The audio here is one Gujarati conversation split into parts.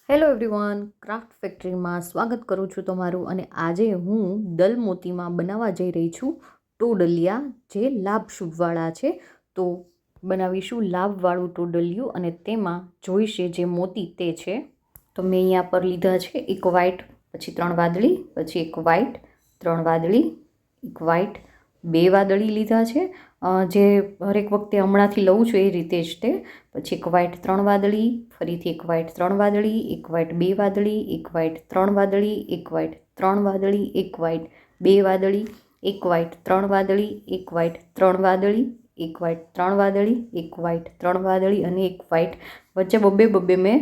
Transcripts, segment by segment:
હેલો એવરીવન, ક્રાફ્ટ ફેક્ટરીમાં સ્વાગત કરું છું તમારું. અને આજે હું દલ મોતીમાં બનાવવા જઈ રહી છું ટોડલિયા, જે લાભ શુભવાળા છે. તો બનાવીશું લાભવાળું ટોડલિયું, અને તેમાં જોઈશે જે મોતી તે છે. તો મેં અહીંયા પર લીધા છે એક વ્હાઈટ, પછી 3 વાદળી, પછી એક વ્હાઈટ, 3 વાદળી, એક વ્હાઈટ, 2 વાદળી લીધા છે, જે હરેક વખતે હમણાંથી લઉં છું એ રીતે જ તે. પછી એક વ્હાઈટ 3 વાદળી, ફરીથી એક વ્હાઈટ 3 વાદળી, એક વ્હાઈટ 2 વાદળી, એક વ્હાઈટ 3 વાદળી, એક વ્હાઈટ 3 વાદળી, એક વ્હાઈટ 2 વાદળી, એક વ્હાઈટ 3 વાદળી, એક વ્હાઈટ 3 વાદળી, એક વ્હાઈટ 3 વાદળી, એક વ્હાઈટ 3 વાદળી, અને એક વ્હાઈટ. વચ્ચે બબ્બે બબ્બે મેં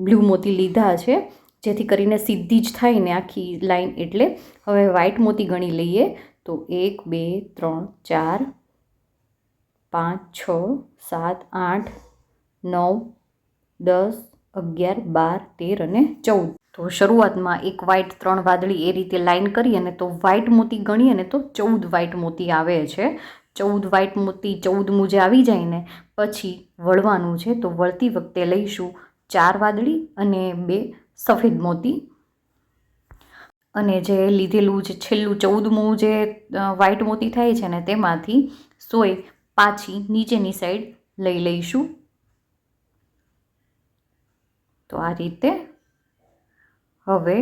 બ્લુ મોતી લીધા છે, જેથી કરીને સીધી જ થાય ને આખી લાઈન. એટલે હવે વ્હાઈટ મોતી ગણી લઈએ. તો 1 2 3 4 5 6 7 8 9 10 11 12 13 અને 14. તો શરૂઆતમાં એક વ્હાઈટ 3 વાદળી એ રીતે લાઈન કરી, અને તો વ્હાઈટ મોતી ગણીએ ને તો 14 વ્હાઈટ મોતી આવે છે. 14 વ્હાઈટ મોતી 14 મુજે આવી જાય ને પછી વળવાનું છે. તો વળતી વખતે લઈશું 4 વાદળી અને 2 સફેદ મોતી. અને જે લીધેલું જે છેલ્લું 14મું જે વ્હાઈટ મોતી થાય છે ને તેમાંથી 100 પાછી નીચેની સાઈડ લઈ લઈશું. તો આ રીતે હવે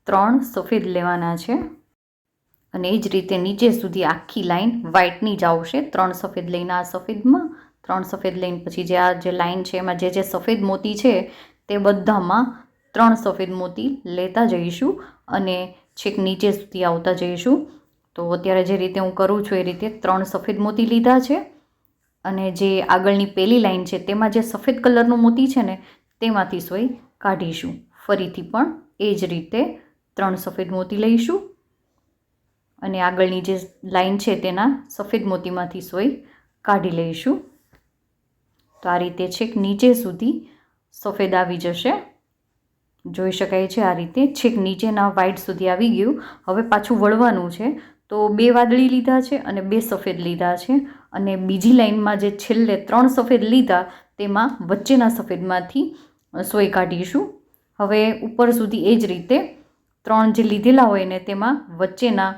3 સફેદ લેવાના છે, અને એ જ રીતે નીચે સુધી આખી લાઈન વ્હાઈટની જ આવશે. 3 સફેદ લઈને આ સફેદમાં, 3 સફેદ લઈને પછી જે આ જે લાઈન છે એમાં જે સફેદ મોતી છે તે બધામાં 3 સફેદ મોતી લેતા જઈશું, અને છેક નીચે સુધી આવતા જઈશું. તો અત્યારે જે રીતે હું કરું છું એ રીતે 3 સફેદ મોતી લીધા છે, અને જે આગળની પહેલી લાઈન છે તેમાં જે સફેદ કલરનું મોતી છે ને તેમાંથી 100 કાઢીશું. ફરીથી પણ એ જ રીતે 3 સફેદ મોતી લઈશું, અને આગળની જે લાઈન છે તેના સફેદ મોતીમાંથી 100 કાઢી લઈશું. તો આ રીતે છેક નીચે સુધી સફેદ આવી જશે, જોઈ શકાય છે. આ રીતે છેક નીચેના વ્હાઈટ સુધી આવી ગયું. હવે પાછું વળવાનું છે. તો 2 વાદળી લીધા છે અને 2 સફેદ લીધા છે, અને બીજી લાઈનમાં જે છેલ્લે 3 સફેદ લીધા તેમાં વચ્ચેના સફેદમાંથી 100 કાઢીશું. હવે ઉપર સુધી એ જ રીતે 3 જે લીધેલા હોય ને તેમાં વચ્ચેના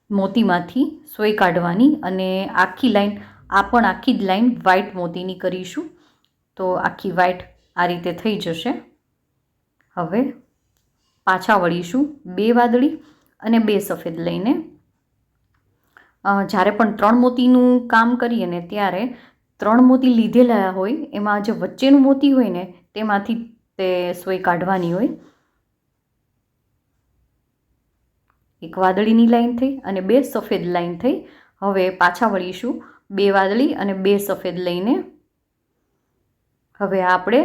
મોતીમાંથી 100 કાઢવાની, અને આખી લાઈન, આ પણ આખી જ લાઈન વ્હાઈટ મોતીની કરીશું. તો આખી વ્હાઈટ આ રીતે થઈ જશે. હવે પાછા વળીશું 2 વાદળી અને 2 સફેદ લઈને. જ્યારે પણ 3 મોતીનું કામ કરીએ ને ત્યારે 3 મોતી લીધેલા હોય એમાં જે વચ્ચેનું મોતી હોય ને તેમાંથી તે 100 કાઢવાની હોય. એક વાદળીની લાઈન થઈ અને 2 સફેદ લાઈન થઈ. હવે પાછા વળીશું 2 વાદળી અને 2 સફેદ લઈને. હવે આપણે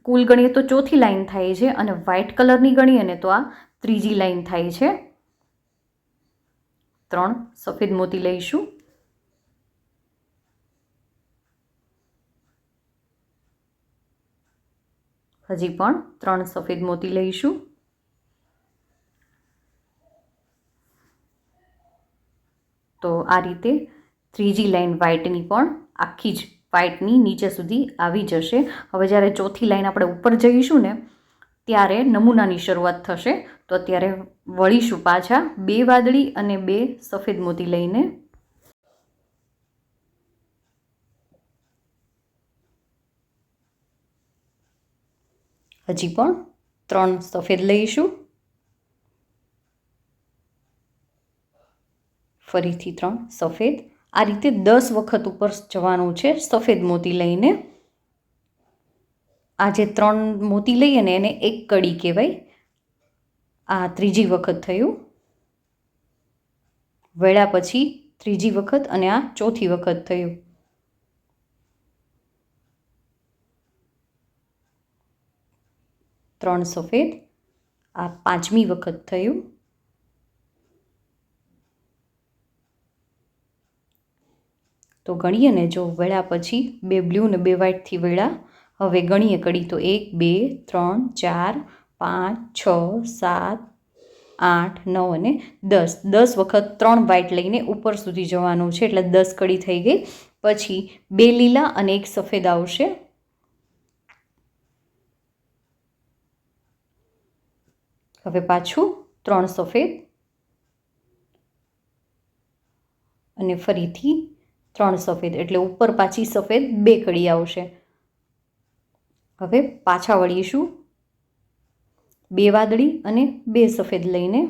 કુલ ગણીએ તો ચોથી લાઈન થાય છે, અને વ્હાઈટ કલરની ગણીએ ને તો આ ત્રીજી લાઈન થાય છે. 3 સફેદ મોતી લઈશું, હજી પણ 3 સફેદ મોતી લઈશું. તો આ રીતે ત્રીજી લાઈન વ્હાઈટની પણ આખી જ વ્હાઈટની નીચે સુધી આવી જશે. હવે જ્યારે ચોથી લાઈન આપણે ઉપર જઈશું ને ત્યારે નમૂનાની શરૂઆત થશે. તો અત્યારે વળીશું પાછા 2 વાદળી અને 2 સફેદ મોતી લઈને. હજી પણ 3 સફેદ લઈશું, ફરીથી 3 સફેદ. આ રીતે 10 વખત ઉપર જવાનું છે સફેદ મોતી લઈને. આ જે 3 મોતી લઈએ ને એને એક કડી કહેવાય. આ ત્રીજી વખત થયું. વળ્યા પછી ત્રીજી વખત, અને આ ચોથી વખત થયું. ત્રણ સફેદ, આ 5મી વખત થયું. તો ગણીએ ને, જો વળ્યા પછી 2 બ્લુ ને 2 વ્હાઈટથી વળ્યા. હવે ગણીએ કડી તો 1 2 3 4 5 6 7 8 9 અને 10. 10 વખત 3 વ્હાઈટ લઈને ઉપર સુધી જવાનું છે, એટલે 10 કડી થઈ ગઈ. પછી 2 લીલા અને 1 સફેદ આવશે. હવે પાછું 3 સફેદ અને ફરીથી 3 સફેદ, એટલે ઉપર પાછી સફેદ 2 કડી આવશે. હવે પાછા વળીશું 2 વાદળી અને 2 સફેદ લઈને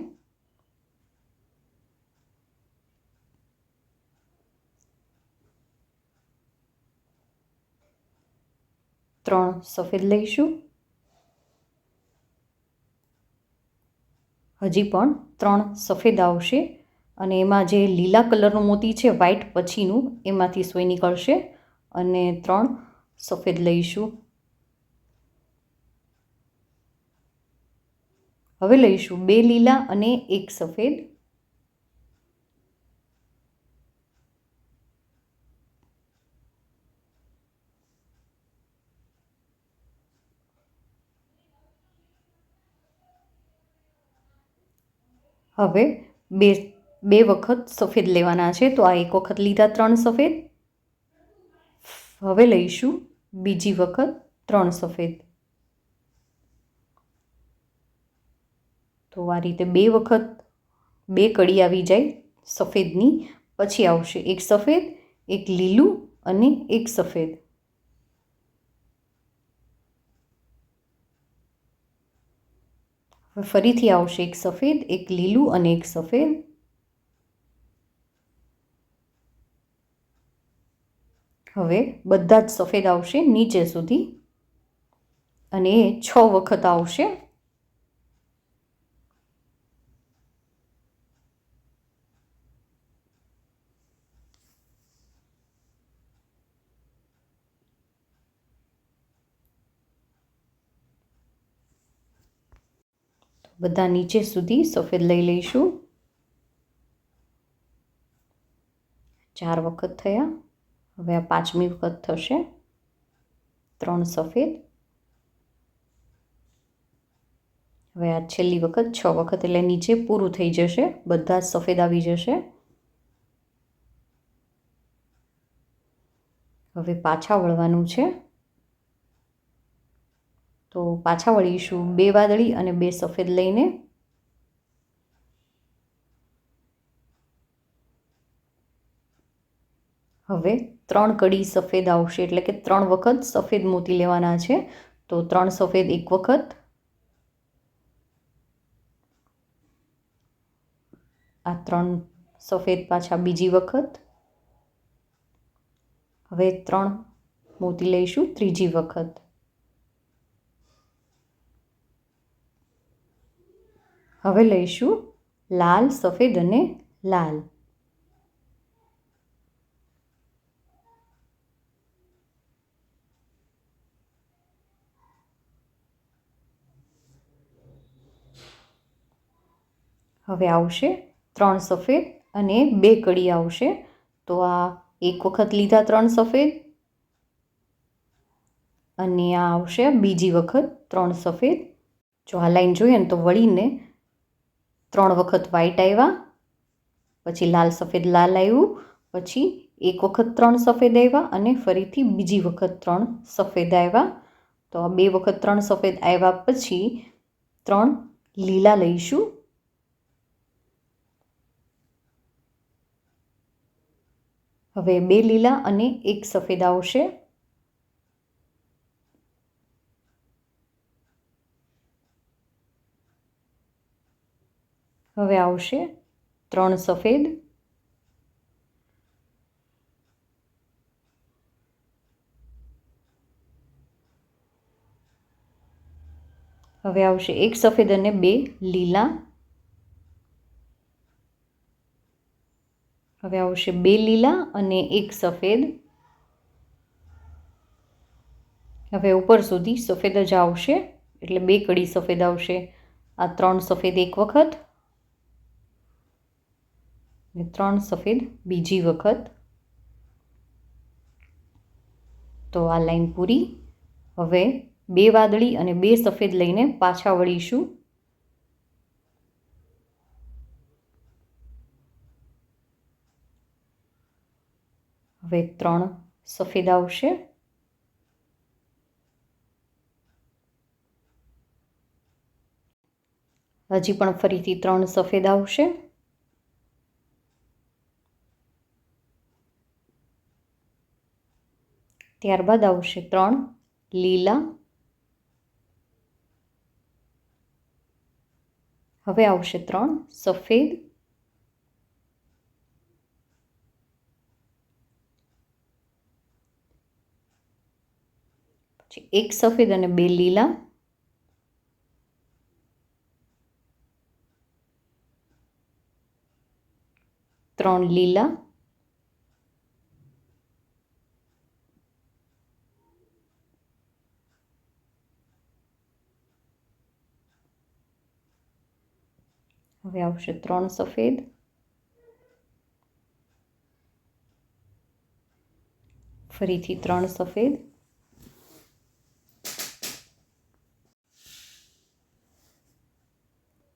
ત્રણ સફેદ લઈશું. હજી પણ 3 સફેદ આવશે અને એમાં જે લીલા કલરનું મોતી છે વ્હાઈટ પછીનું એમાંથી સોય નીકળશે અને 3 સફેદ લઈશું. હવે લઈશું 2 લીલા અને 1 સફેદ. હવે બે વખત સફેદ લેવાના છે, તો આ એક વખત લીધા 3 સફેદ. હવે લઈશું બીજી વખત 3 સફેદ. તો આ રીતે 2 વખત 2 કડી આવી જાય સફેદની, પછી આવશે 1 સફેદ, 1 લીલું અને 1 સફેદ. હવે ફરીથી આવશે 1 સફેદ, 1 લીલું અને 1 સફેદ. હવે બધા જ સફેદ આવશે નીચે સુધી અને 6 વખત આવશે. બધા નીચે સુધી સફેદ લઈ લઈશું. 4 વખત થયા. હવે આ 5મી વખત થશે 3 સફેદ. હવે આ છેલ્લી વખત 6 વખત, એટલે નીચે પૂરું થઈ જશે, બધા જ સફેદ આવી જશે. હવે પાછા વળવાનું છે, તો પાછા વળીશું 2 વાદળી અને 2 સફેદ લઈને. હવે 3 કડી સફેદ આવશે, એટલે કે 3 વખત સફેદ મોતી લેવાના છે. તો 3 સફેદ એક વખત, આ 3 સફેદ પાછા બીજી વખત. હવે 3 મોતી લઈશું ત્રીજી વખત. હવે લઈશું લાલ, સફેદ અને લાલ. હવે આવશે 3 સફેદ અને 2 કડી આવશે. તો આ એક વખત લીધા 3 સફેદ અને આ આવશે બીજી વખત 3 સફેદ. જો આ લાઈન જોઈએ ને તો વળીને 3 વખત વ્હાઈટ આવ્યા, પછી લાલ સફેદ લાલ આવ્યું, પછી એક વખત 3 સફેદ આવ્યા અને ફરીથી બીજી વખત 3 સફેદ આવ્યા. તો આ 2 વખત 3 સફેદ આવ્યા પછી 3 લીલા લઈશું. હવે 2 લીલા અને 1 સફેદ આવશે. હવે આવશે 3 સફેદ. હવે આવશે 1 સફેદ અને 2 લીલા. હવે આવશે 2 લીલા અને 1 સફેદ. હવે ઉપર સુધી સફેદ જ આવશે, એટલે 2 કડી સફેદ આવશે. આ 3 સફેદ એક વખત અને 3 સફેદ બીજી વખત. તો આ લાઈન પૂરી. હવે 2 વાદળી અને 2 સફેદ લઈને પાછા વળીશું. હવે 3 સફેદ આવશે. હજી પણ ફરીથી 3 સફેદ આવશે, ત્યારબાદ આવશે 3 લીલા, હવે આવશે 3 સફેદ, પછી 1 સફેદ અને 2 લીલા, ત્રણ લીલા, હવે આવશે 3 સફેદ, ફરીથી 3 સફેદ,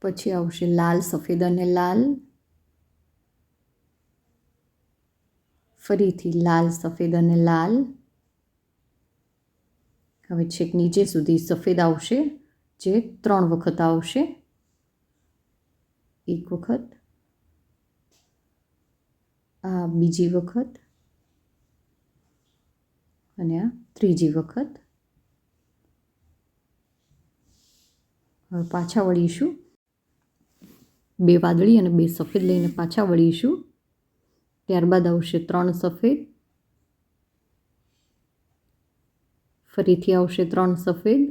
પછી આવશે લાલ, સફેદ અને લાલ, ફરીથી લાલ, સફેદ અને લાલ, હવે છેક નીચે સુધી સફેદ આવશે જે 3 વખત આવશે, એક વખત, આ બીજી વખત અને આ ત્રીજી વખત. હવે પાછા વળીશું, 2 વાદળી અને 2 સફેદ લઈને પાછા વળીશું, ત્યારબાદ આવશે 3 સફેદ, ફરીથી આવશે 3 સફેદ,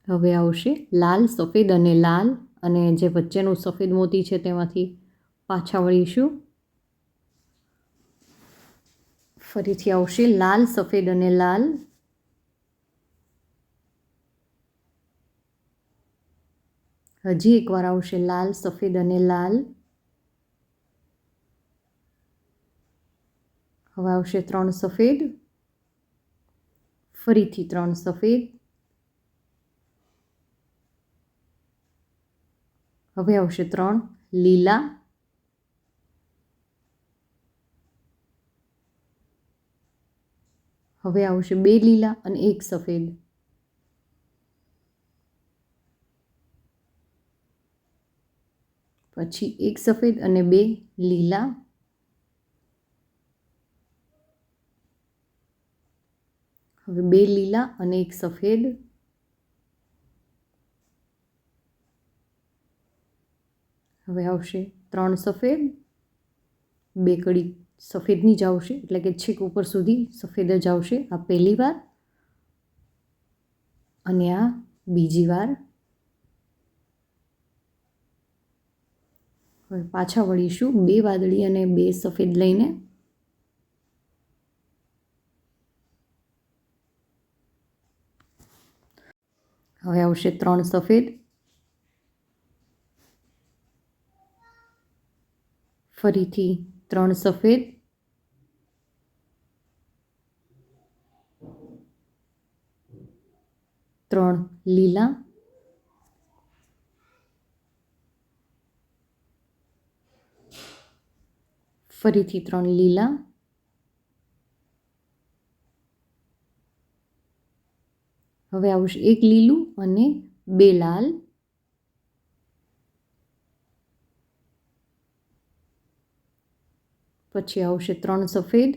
હવે આવશે લાલ, સફેદ અને લાલ, અને જે વચ્ચેનું સફેદ મોતી છે તેમાંથી પાછા વળીશું, ફરીથી આવશે લાલ, સફેદ અને લાલ, હજી એકવાર આવશે લાલ, સફેદ અને લાલ, હવે આવશે 3 સફેદ, ફરીથી 3 સફેદ, હવે આવશે 3 લીલા, હવે આવશે 2 લીલા અને 1 સફેદ, પછી 1 સફેદ અને 2 લીલા, હવે 2 લીલા અને 1 સફેદ, હવે આવશે 3 સફેદ, 2 કડી સફેદની જ આવશે, એટલે કે છેક ઉપર સુધી સફેદ જ આવશે. આ પહેલી વાર અને આ બીજી વાર. હવે પાછા વળીશું 2 વાદળી અને 2 સફેદ લઈને, હવે આવશે 3 સફેદ, ફરીથી 3 સફેદ, ત્રણ લીલા, ફરીથી 3 લીલા, હવે આવશે 1 લીલું અને 2 લાલ, પછી આવશે 3 સફેદ,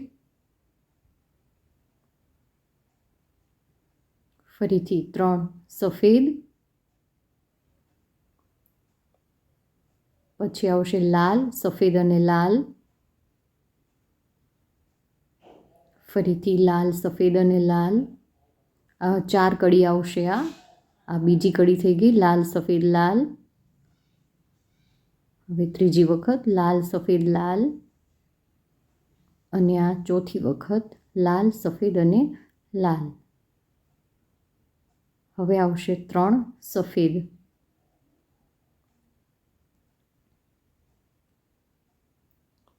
ફરીથી 3 સફેદ, પછી આવશે લાલ, સફેદ અને લાલ, ફરીથી લાલ, સફેદ અને લાલ, 4 કડી આવશે. આ બીજી કડી થઈ ગઈ લાલ, સફેદ, લાલ, હવે ત્રીજી વખત લાલ, સફેદ, લાલ, અને આ ચોથી વખત લાલ, સફેદ અને લાલ. હવે આવશે 3 સફેદ,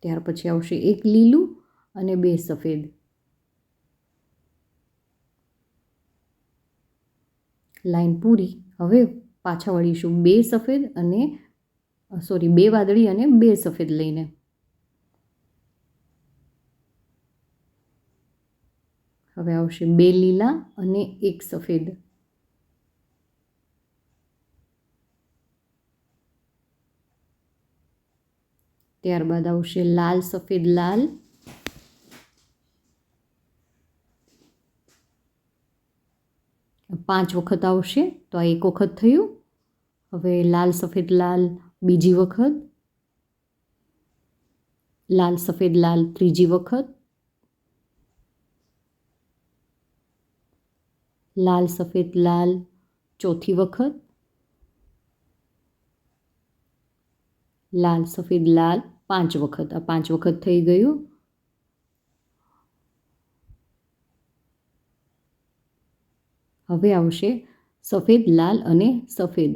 ત્યાર પછી આવશે 1 લીલું અને 2 સફેદ, લાઈન પૂરી. હવે પાછા વળીશું 2 સફેદ અને 2 વાદળી અને 2 સફેદ લઈને, હવે આવશે 2 લીલા અને 1 સફેદ, ત્યારબાદ આવશે લાલ સફેદ લાલ, પાંચ વખત આવશે તો આ એક વખત થયું. હવે લાલ સફેદ લાલ બીજી વખત, લાલ સફેદ લાલ ત્રીજી વખત, લાલ સફેદ લાલ ચોથી વખત, લાલ સફેદ લાલ પાંચ વખત. આ પાંચ વખત થઈ ગયું. હવે આવશે સફેદ લાલ અને સફેદ.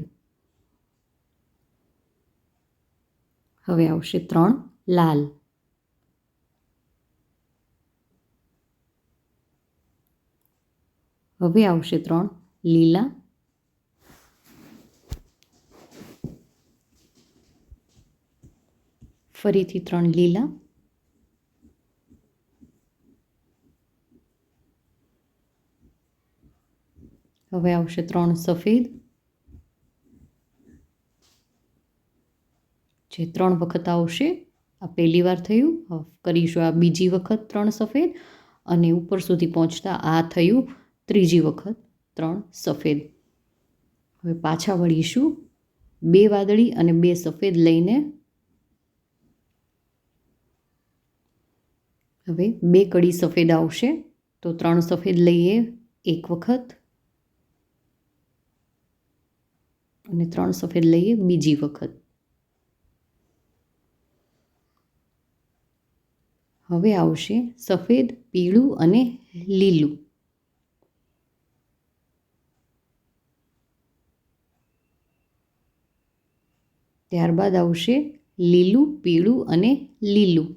હવે આવશે 3 લાલ, હવે આવશે 3 લીલા, ફરીથી 3 લીલા, હવે આવશે 3 સફેદ, જે 3 વખત આવશે. આ પહેલી વાર થયું. હવે કરીશું આ બીજી વખત 3 સફેદ અને ઉપર સુધી પહોંચતા આ થયું ત્રીજી વખત 3 સફેદ. હવે પાછા વળીશું 2 વાદળી અને 2 સફેદ લઈને. હવે 2 કડી સફેદ આવશે તો 3 સફેદ લઈએ એક વખત અને 3 સફેદ લઈએ બીજી વખત. હવે આવશે સફેદ, પીળું અને લીલું. ત્યારબાદ આવશે લીલું, પીળું અને લીલું.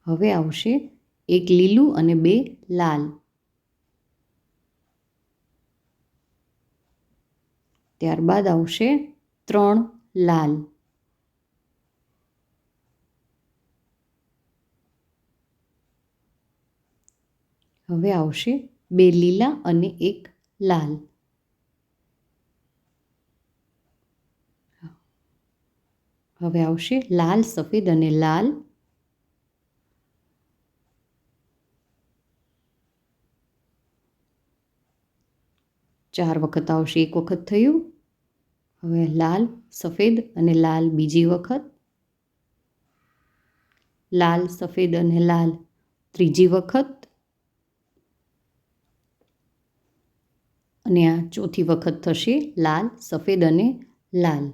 હવે આવશે એક લીલું અને 2 લાલ. ત્યારબાદ આવશે 3 લાલ. હવે આવશે 2 લીલા અને 1 લાલ. હવે આવશે લાલ, સફેદ અને લાલ. ચાર વખત આવશે, એક વખત થયું. હવે લાલ, સફેદ અને લાલ બીજી વખત, લાલ, સફેદ અને લાલ ત્રીજી વખત અને આ ચોથી વખત થશે લાલ, સફેદ અને લાલ.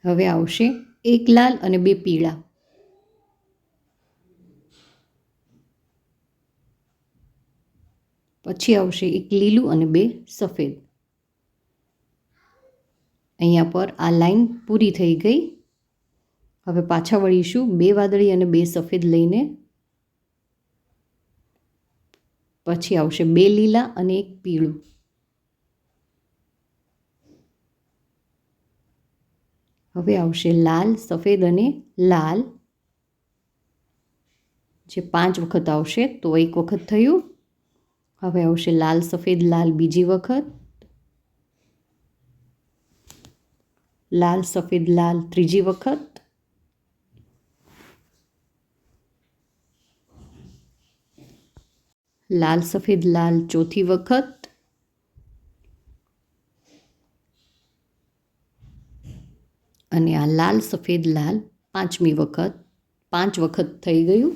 હવે આવશે એક લાલ અને 2 પીળા. પછી આવશે એક લીલું અને 2 સફેદ. અહીંયા પર આ લાઈન પૂરી થઈ ગઈ. હવે પાછા વળીશું 2 વાદળી અને 2 સફેદ લઈને. પછી આવશે 2 લીલા અને 1 પીળું. હવે આવશે લાલ, સફેદ અને લાલ, જે 5 વખત આવશે તો એક વખત થયું. હવે આવશે લાલ, સફેદ લાલ બીજી વખત, લાલ, સફેદ લાલ ત્રીજી વખત, લાલ, સફેદ લાલ ચોથી વખત અને આ લાલ, સફેદ લાલ પાંચમી વખત. 5 વખત થઈ ગયું.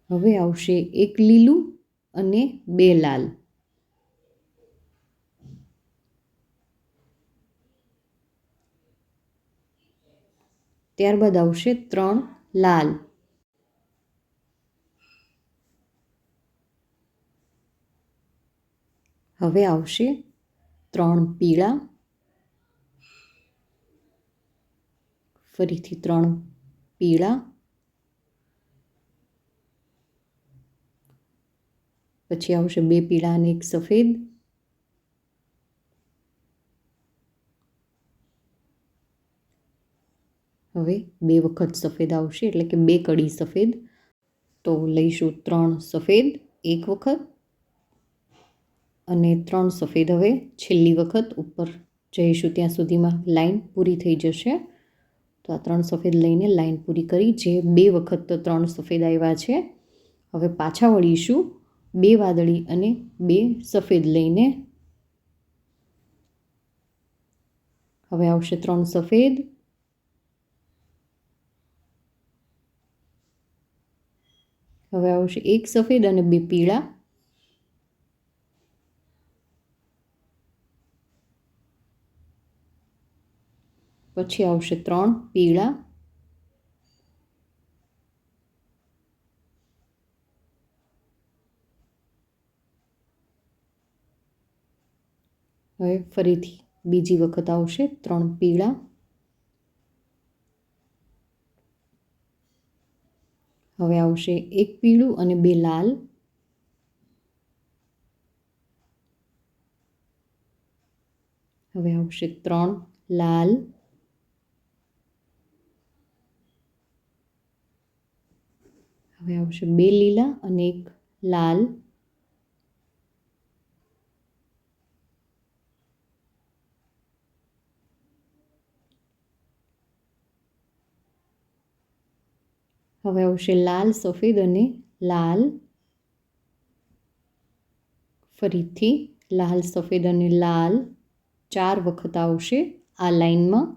હવે આવશે એક લીલું અને 2 લાલ. ત્યારબાદ આવશે 3 લાલ. હવે આવશે 3 પીળા, ફરીથી 3 પીળા, પછી આવશે 2 પીળા અને 1 સફેદ, હવે 2 વખત સફેદ આવશે, એટલે કે 2 કડી સફેદ. તો લઈશું 3 સફેદ 1 વખત અને 3 સફેદ. હવે છેલ્લી વખત ઉપર જઈશું ત્યાં સુધીમાં લાઈન પૂરી થઈ જશે. તો આ 3 સફેદ લઈને લાઈન પૂરી કરી, જે 2 વખત તો 3 સફેદ આવ્યા છે. હવે પાછા વળીશું 2 વાદળી અને 2 સફેદ લઈને. હવે આવશે 3 સફેદ, હવે આવશે 1 સફેદ અને 2 પીળા. પછી આવશે 3 પીળા, હવે ફરીથી બીજી વખત આવશે 3 પીળા, હવે આવશે 1 પીળું અને 2 લાલ, હવે આવશે 3 લાલ, હવે આવશે 2 લીલા અને 1 લાલ, હવે આવશે લાલ સફેદ અને લાલ, ફરીથી લાલ સફેદ અને લાલ 4 વખત આવશે આ લાઈનમાં.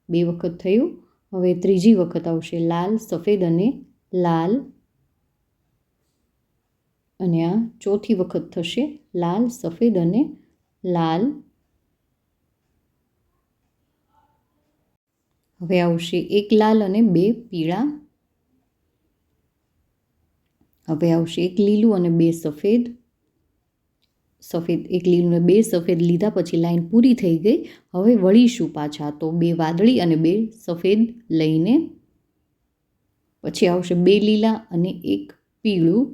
2 વખત થયું. હવે ત્રીજી વખત આવશે લાલ સફેદ અને લાલ, અને આ ચોથી વખત થશે લાલ સફેદ અને લાલ. હવે આવશે 1 લાલ અને 2 પીળા, હવે આવશે 1 લીલું અને 2 સફેદ. સફેદ 1 લીલું અને 2 સફેદ લીધા પછી લાઈન પૂરી થઈ ગઈ. હવે વળીશું પાછા, તો 2 વાદળી અને 2 સફેદ લઈને. પછી આવશે 2 લીલા અને 1 પીળું,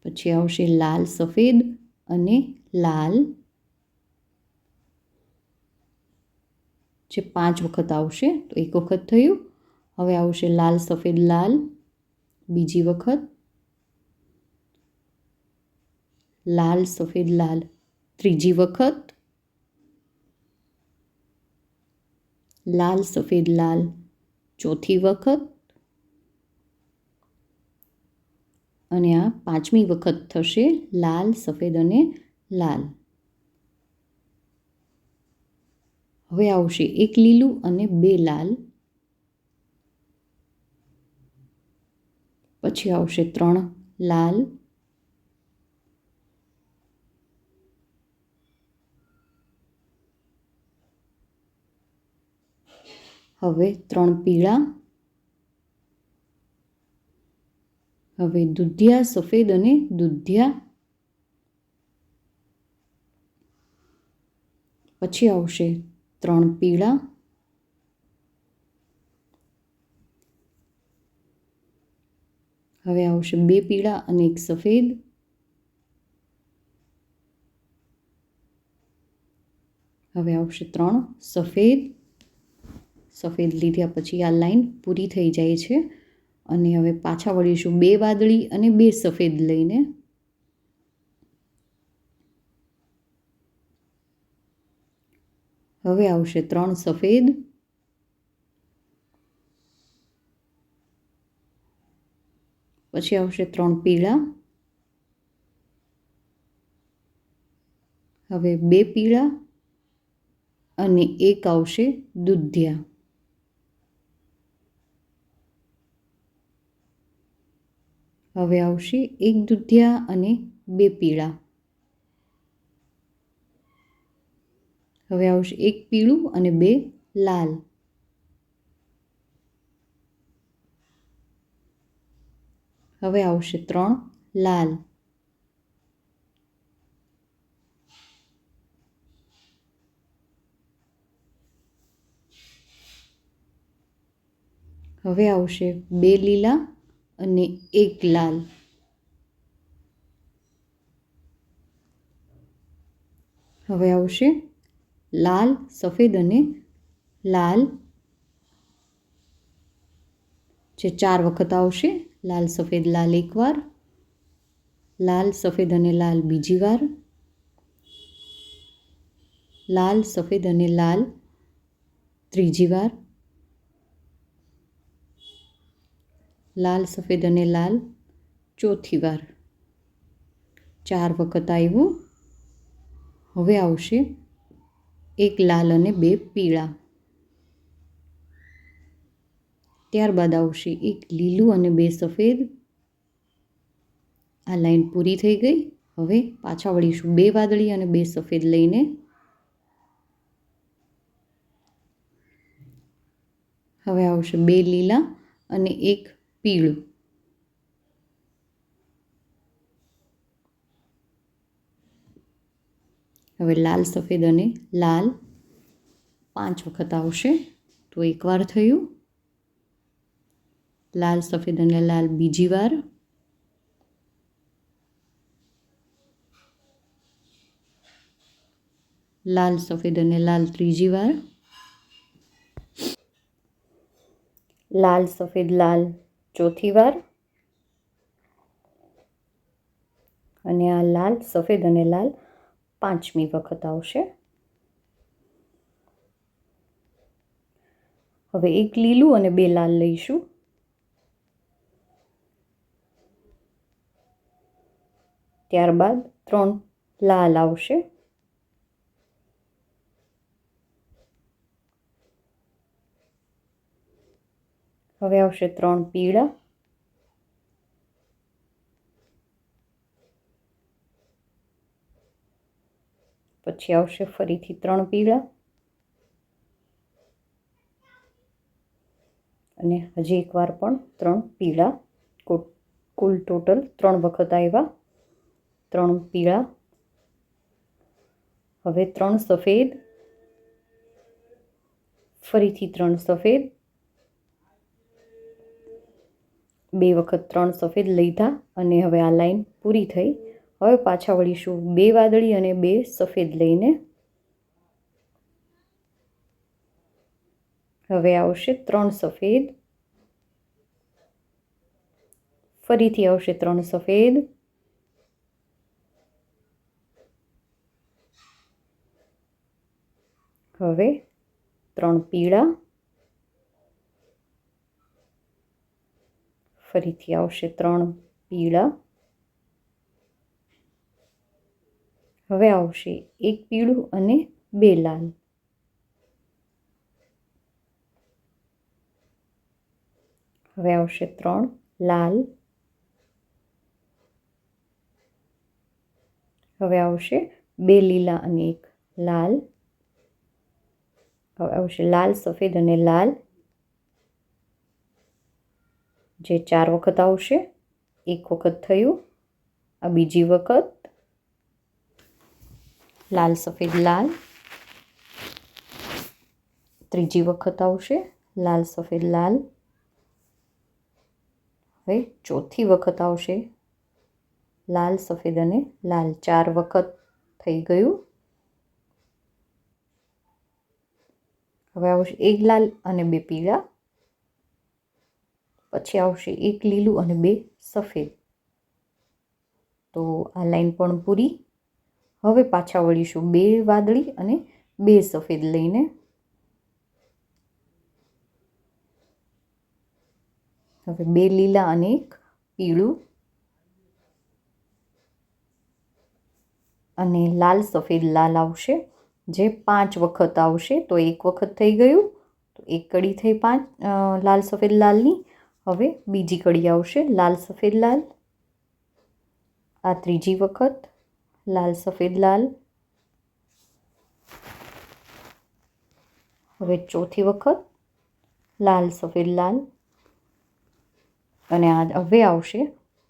પછી આવશે લાલ સફેદ અને લાલ, જે 5 વખત આવશે. તો 1 વખત થયું. હવે આવશે લાલ સફેદ લાલ બીજી વખત, લાલ સફેદ લાલ ત્રીજી વખત, લાલ સફેદ લાલ ચોથી વખત, અને આ 5મી વખત થશે લાલ સફેદ અને લાલ. હવે આવશે 1 લીલું અને 2 લાલ, પછી આવશે 3 લાલ, હવે 3 પીળા, હવે દુધિયા સફેદ અને દુધિયા, પછી આવશે 3 પીળા, હવે આવશે 2 પીળા અને 1 સફેદ, હવે આવશે 3 સફેદ. સફેદ લીધા પછી આ લાઈન પૂરી થઈ જાય છે. અને હવે પાછા વળીશું 2 વાદળી અને 2 સફેદ લઈને. હવે આવશે 3 સફેદ, પછી આવશે 3 પીળા, હવે 2 પીળા અને 1 આવશે દુધિયા. હવે આવશે 1 દુધિયા અને 2 પીળા, હવે આવશે 1 પીળું અને 2 લાલ, હવે આવશે 3 લાલ, હવે આવશે 2 લીલા અને 1 લાલ, હવે આવશે લાલ, સફેદ અને લાલ જે 4 વખત આવશે. લાલ, સફેદ, લાલ એકવાર, લાલ, સફેદ અને લાલ બીજી વાર, લાલ, સફેદ અને લાલ ત્રીજી વાર, લાલ, સફેદ અને લાલ ચોથી વાર. 4 વખત આવ્યું. હવે આવશે એક લાલ અને 2 પીળા. ત્યારબાદ આવશે એક લીલું અને 2 સફેદ. આ લાઈન પૂરી થઈ ગઈ. હવે પાછા વળીશું 2 વાદળી અને 2 સફેદ લઈને. હવે આવશે 2 લીલા અને 1 પીળું. હવે લાલ, સફેદ અને લાલ 5 વખત આવશે. તો એકવાર થયું. લાલ, સફેદ અને લાલ બીજી વાર, લાલ, સફેદ અને લાલ ત્રીજી વાર, લાલ, સફેદ, લાલ ચોથી વાર અને આ લાલ, સફેદ અને લાલ 5મી વખત આવશે. હવે એક લીલું અને 2 લાલ લઈશું. ત્યારબાદ 3 લાલ આવશે. હવે આવશે 3 પીળા, પછી આવશે ફરીથી 3 પીળા અને હજી એકવાર પણ 3 પીળા. કુલ ટોટલ 3 વખત આવ્યા. 3 પીળા, હવે 3 સફેદ, ફરીથી 3 સફેદ, 2 વખત 3 સફેદ લીધા અને હવે આ લાઈન પૂરી થઈ. હવે પાછા વળીશું 2 વાદળી અને 2 સફેદ લઈને. હવે આવશે 3 સફેદ, ફરીથી આવશે 3 સફેદ, હવે 3 પીળા, ફરીથી આવશે 3 પીળા, હવે આવશે એક પીળું અને 2 લાલ. હવે આવશે 3 લાલ, હવે આવશે 2 લીલા અને 1 લાલ. હવે આવશે લાલ, સફેદ અને લાલ જે 4 વખત આવશે. 1 વખત થયું. આ બીજી વખત લાલ, સફેદ, લાલ ત્રીજી વખત આવશે. લાલ, સફેદ, લાલ. હવે ચોથી વખત આવશે લાલ, સફેદ અને લાલ. 4 વખત થઈ ગયું. હવે આવશે 1 લાલ અને 2 પીળા, પછી આવશે 1 લીલું અને 2 સફેદ. તો આ લાઈન પણ પૂરી. હવે પાછા વળીશું 2 વાદળી અને 2 સફેદ લઈને. હવે 2 લીલા અને 1 પીળું અને લાલ, સફેદ, લાલ આવશે જે 5 વખત આવશે. તો 1 વખત થઈ ગયું. તો એક કડી થઈ 5 લાલ, સફેદ, લાલની. હવે બીજી કડી આવશે લાલ, સફેદ, લાલ. આ ત્રીજી વખત લાલ, સફેદ, લાલ. હવે ચોથી વખત લાલ, સફેદ, લાલ અને હવે આવશે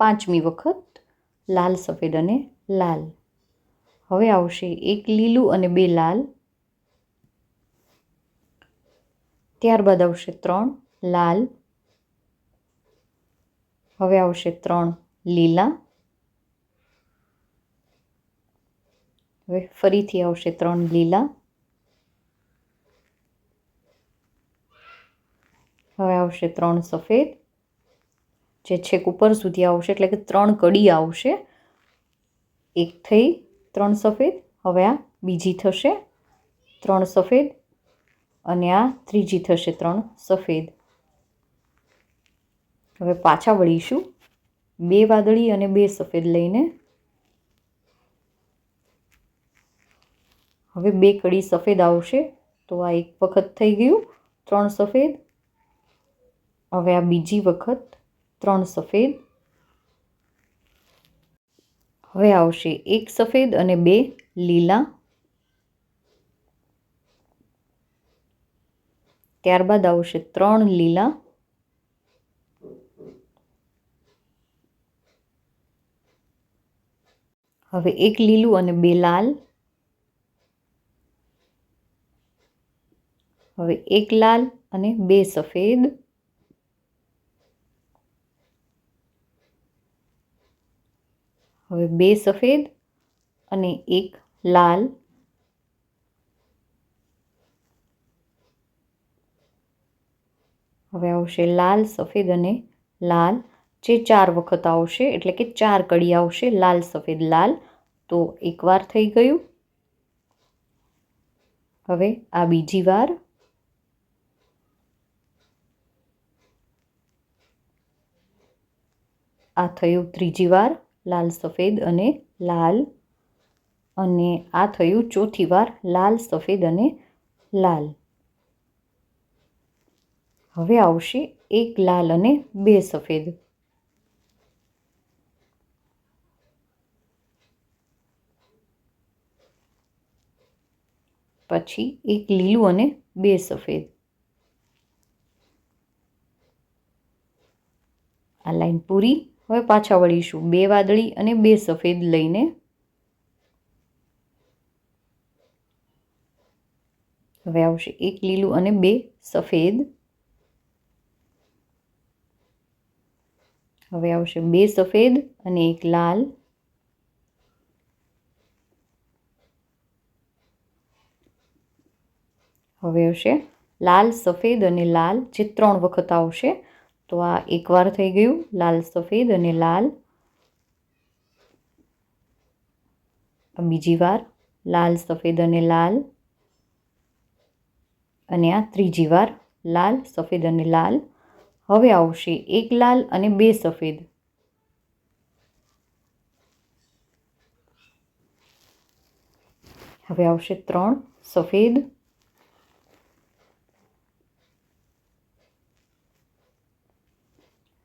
5મી વખત લાલ, સફેદ અને લાલ. હવે આવશે એક લીલું અને 2 લાલ. ત્યારબાદ આવશે 3 લાલ. હવે આવશે 3 લીલા. હવે ફરીથી આવશે 3 લીલા. હવે આવશે 3 સફેદ, જે છેક ઉપર સુધી આવશે, એટલે કે 3 કડી આવશે. એક થઈ 3 સફેદ, હવે આ બીજી થશે 3 સફેદ અને આ ત્રીજી થશે 3 સફેદ. હવે પાછા વળીશું 2 વાદળી અને 2 સફેદ લઈને. હવે 2 કડી સફેદ આવશે, તો આ એક વખત થઈ ગયું 3 સફેદ. હવે આ બીજી વખત 3 સફેદ. હવે આવશે 1 સફેદ અને 2 લીલા. ત્યારબાદ આવશે 3 લીલા. હવે 1 લીલું અને 2 લાલ. હવે 1 લાલ અને 2 સફેદ. હવે 2 સફેદ અને 1 લાલ. હવે આવશે લાલ, સફેદ અને લાલ, જે 4 વખત આવશે, એટલે કે 4 કડી આવશે લાલ, સફેદ, લાલ. તો એકવાર થઈ ગયું. હવે આ બીજી વાર. આ થયું ત્રીજી વાર લાલ, સફેદ અને લાલ. અને આ થયું ચોથી વાર લાલ, સફેદ અને લાલ. હવે આવશે 1 લાલ અને 2 સફેદ. પછી 1 લીલું અને 2 સફેદ. આ લાઈન પૂરી. હવે પાછા વળીશું 2 વાદળી અને 2 સફેદ લઈને. હવે આવશે 1 લીલું અને 2 સફેદ. હવે આવશે 2 સફેદ અને 1 લાલ. હવે આવશે લાલ, સફેદ અને લાલ, જે 3 વખત આવશે. તો આ એકવાર થઈ ગયું લાલ, સફેદ અને લાલ. બીજી વાર લાલ, સફેદ અને લાલ. અને આ ત્રીજી વાર લાલ, સફેદ અને લાલ. હવે આવશે 1 લાલ અને 2 સફેદ. હવે આવશે 3 સફેદ.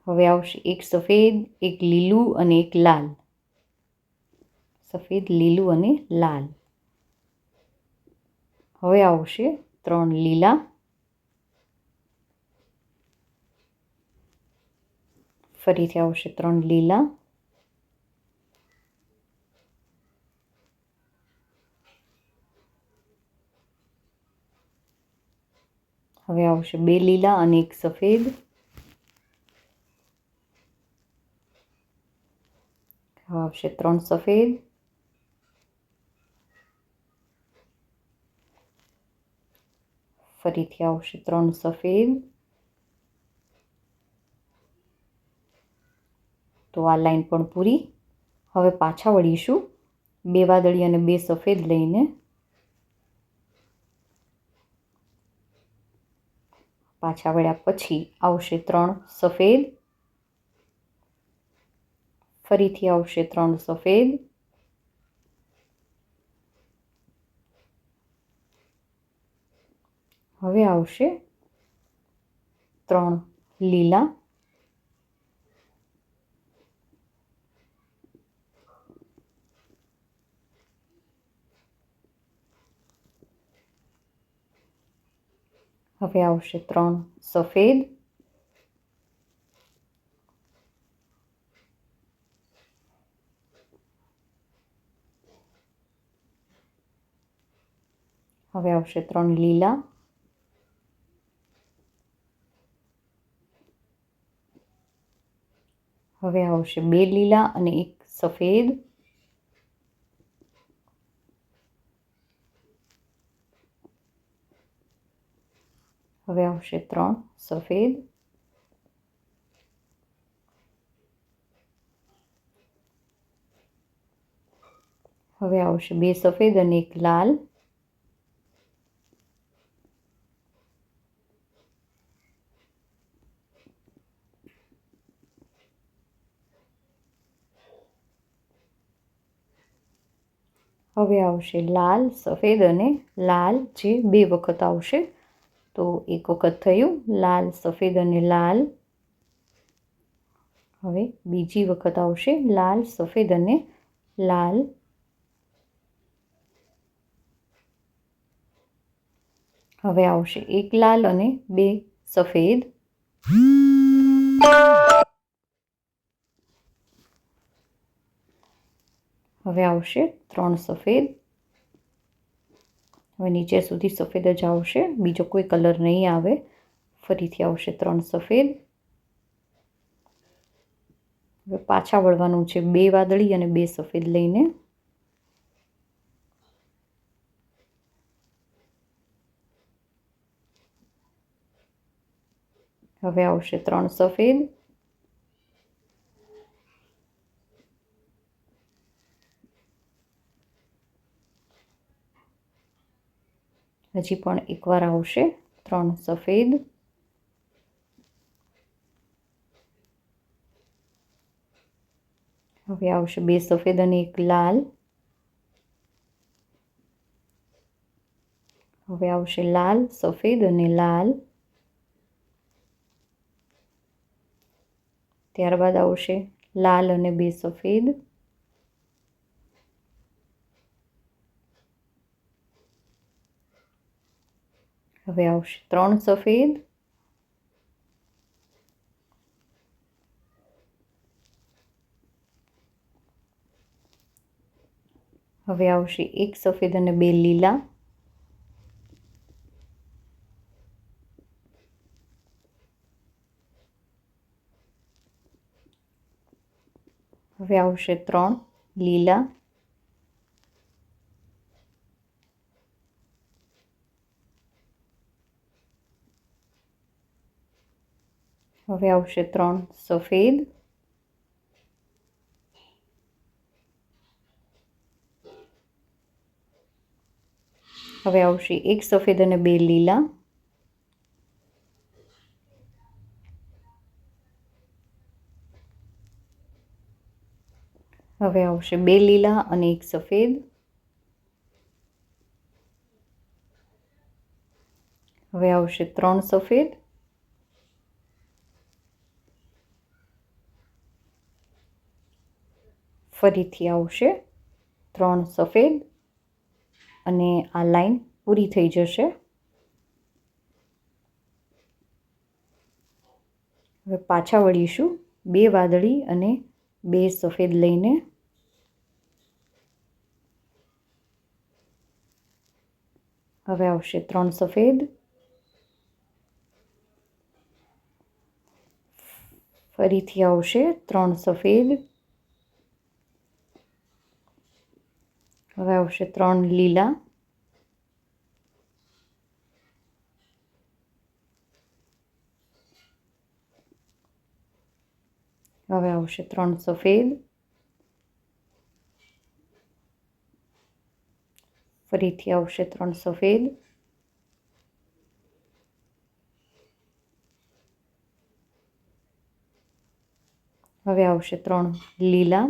હવે આવશે 1 સફેદ, 1 લીલું અને 1 લાલ. સફેદ, લીલું અને લાલ. હવે આવશે 3 લીલા. ફરીથી આવશે 3 લીલા. હવે આવશે 2 લીલા અને 1 સફેદ. હવે આવશે 3 સફેદ. ફરીથી આવશે 3 સફેદ. તો આ લાઈન પણ પૂરી. હવે પાછા વળીશું 2 વાદળી અને 2 સફેદ લઈને. પાછા વળ્યા પછી આવશે 3 સફેદ. ફરીથી આવશે 3 સફેદ. હવે આવશે 3 લીલા. હવે આવશે 3 સફેદ. હવે આવશે 3 લીલા. હવે આવશે 2 લીલા અને 1 સફેદ. હવે આવશે 3 સફેદ. હવે આવશે 2 સફેદ અને 1 લાલ. હવે આવશે લાલ, સફેદ અને લાલ, જે 2 વખત આવશે. તો એક વખત થયું લાલ, સફેદ અને લાલ. હવે બીજી વખત આવશે લાલ, સફેદ અને લાલ. હવે આવશે 1 લાલ અને 2 સફેદ. હવે આવશે 3 સફેદ. હવે નીચે સુધી સફેદ જ આવશે, બીજો કોઈ કલર નહીં આવે. ફરીથી આવશે 3 સફેદ. હવે પાછા વળવાનું છે 2 વાદળી અને 2 સફેદ લઈને. હવે આવશે 3 સફેદ. હજી પણ એકવાર આવશે 3 સફેદ. હવે આવશે 2 સફેદ અને 1 લાલ. હવે આવશે લાલ, સફેદ અને લાલ. ત્યારબાદ આવશે લાલ અને 2 સફેદ. હવે આવશે 3 સફેદ. હવે આવશે 1 સફેદ અને 2 લીલા. હવે આવશે 3 લીલા. હવે આવશે 3 સફેદ. હવે આવશે 1 સફેદ અને 2 લીલા. હવે આવશે 2 લીલા અને 1 સફેદ. હવે આવશે 3 સફેદ. ફરીથી આવશે 3 સફેદ અને આ લાઈન પૂરી થઈ જશે. હવે પાછા વળીશું 2 વાદળી અને 2 સફેદ લઈને. હવે આવશે 3 સફેદ. ફરીથી આવશે 3 સફેદ. હવે આવશે 3 લીલા. હવે આવશે 3 સફેદ. ફરીથી આવશે 3 સફેદ. હવે આવશે 3 લીલા.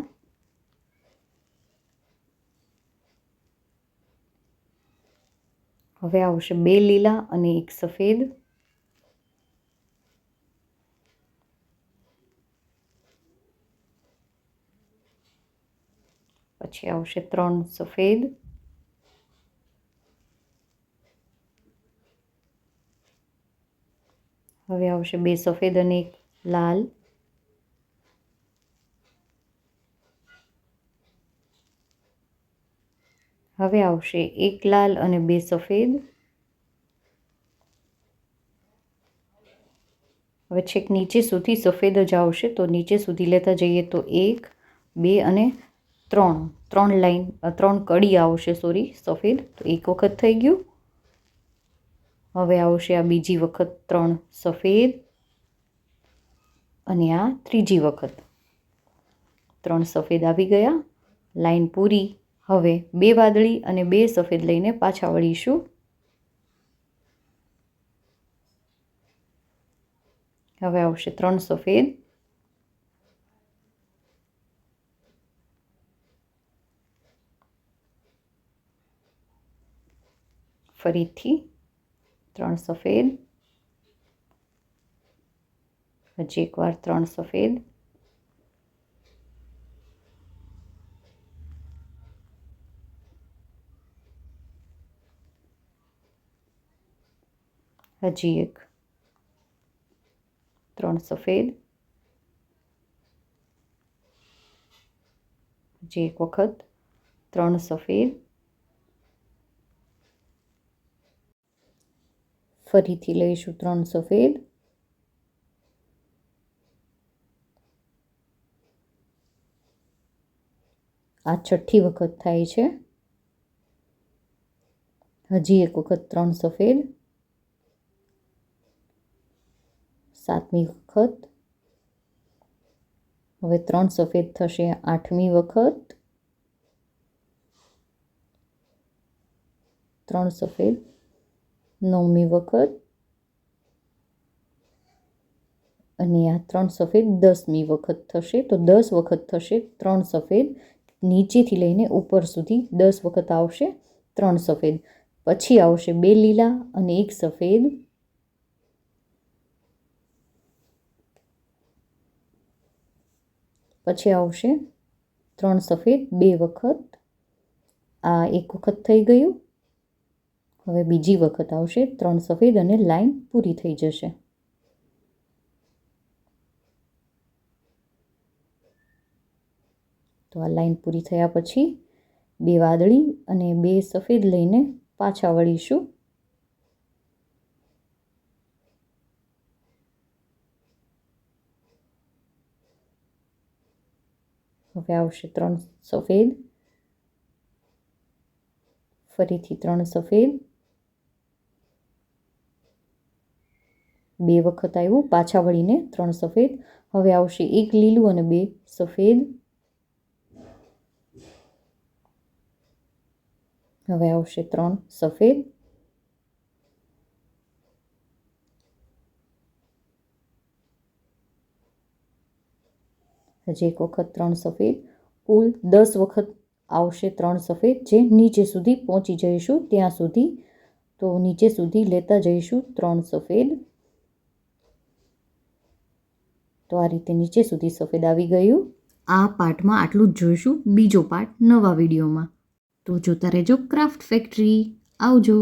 હવે આવશે 2 લીલા અને 1 સફેદ. પછી આવશે 3 સફેદ. હવે આવશે 2 સફેદ અને 1 લાલ. હવે આવશે 1 લાલ અને 2 સફેદ. હવે છેક નીચે સુધી સફેદ જ આવશે, તો નીચે સુધી લેતા જઈએ તો 1, 2 અને 3 લાઈન 3 કડી આવશે સફેદ. તો એક વખત થઈ ગયું. હવે આવશે આ બીજી વખત 3 સફેદ અને આ ત્રીજી વખત 3 સફેદ આવી ગયા. લાઈન પૂરી. હવે 2 વાદળી અને 2 સફેદ લઈને પાછા વળીશું. હવે આવશે 3 સફેદ, ફરીથી 3 સફેદ, હજી એકવાર 3 સફેદ, હજી એક 3 સફેદ, હજી એક વખત 3 સફેદ, ફરીથી લઈશું 3 સફેદ, આ છઠ્ઠી વખત થાય છે. હજી એક વખત 3 સફેદ, 7મી વખત, હવે 3 સફેદ થશે 8મી વખત, 3 સફેદ 9મી વખત, અને આ 3 સફેદ 10મી વખત થશે. તો 10 વખત થશે 3 સફેદ, નીચેથી લઈને ઉપર સુધી 10 વખત આવશે 3 સફેદ. પછી આવશે 2 લીલા અને 1 સફેદ, પછી આવશે 3 સફેદ 2 વખત, આ 1 વખત થઈ ગયું. હવે બીજી વખત આવશે 3 સફેદ અને લાઈન પૂરી થઈ જશે. તો આ લાઈન પૂરી થયા પછી 2 વાદળી અને 2 સફેદ લઈને પાછા વળીશું. હવે આવશે 3 સફેદ, ફરીથી 3 સફેદ, 2 વખત આવ્યું, પાછા વળીને 3 સફેદ. હવે આવશે 1 લીલું અને 2 સફેદ, હવે આવશે 3 સફેદ, હજી એક વખત 3 સફેદ. કુલ 10 વખત આવશે 3 સફેદ, જે નીચે સુધી પહોંચી જઈશું ત્યાં સુધી. તો નીચે સુધી લેતા જઈશું 3 સફેદ. તો આ રીતે નીચે સુધી સફેદ આવી ગયું. આ પાર્ટમાં આટલું જ જોઈશું. બીજો પાર્ટ નવા વિડીયોમાં. તો જોતા રહેજો ક્રાફ્ટ ફેક્ટરી. આવજો.